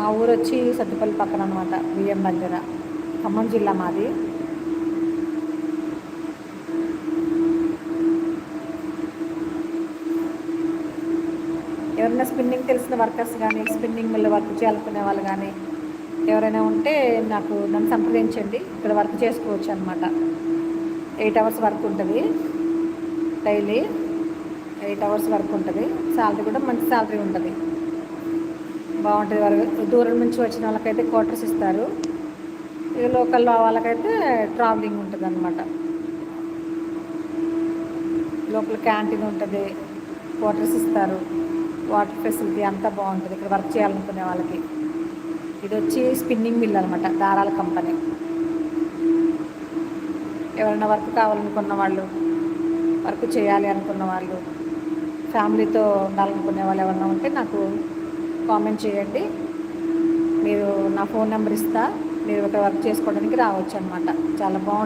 మా ఊరు వచ్చి సత్తుపల్లి పక్కన అనమాట, బియ్యం దగ్గర, ఖమ్మం జిల్లా మాది. ఎవరైనా స్పిన్నింగ్ తెలిసిన వర్కర్స్ కానీ, స్పిన్నింగ్ మిల్ వర్క్ చేయాలనుకునే వాళ్ళు కానీ ఎవరైనా ఉంటే నన్ను సంప్రదించండి. ఇక్కడ వర్క్ చేసుకోవచ్చు అనమాట. 8 అవర్స్ వర్క్ ఉంటుంది, డైలీ 8 అవర్స్ వర్క్ ఉంటుంది. శాలరీ కూడా మంచి శాలరీ ఉంటుంది, బాగుంటుంది. దూరం నుంచి వచ్చిన వాళ్ళకైతే క్వార్టర్స్ ఇస్తారు, ఇక లోకల్లో వాళ్ళకైతే ట్రావెలింగ్ ఉంటుంది అనమాట. లోపల క్యాంటీన్ ఉంటుంది, క్వార్టర్స్ ఇస్తారు, వాటర్ ఫెసిలిటీ అంతా బాగుంటుంది ఇక్కడ వర్క్ చేయాలనుకునే వాళ్ళకి. ఇది వచ్చి స్పిన్నింగ్ మిల్ అనమాట, దారాల కంపెనీ. ఎవరైనా వర్క్ కావాలనుకున్న వాళ్ళు, వర్క్ చేయాలి అనుకున్న వాళ్ళు, ఫ్యామిలీతో ఉండాలనుకునే వాళ్ళు ఎవరైనా ఉంటే నాకు కామెంట్ చేయండి. మీరు నా ఫోన్ నెంబర్ ఇస్తా, మీరు ఒక వర్క్ చేసుకోవడానికి రావచ్చు అనమాట. చాలా బాగుంటుంది.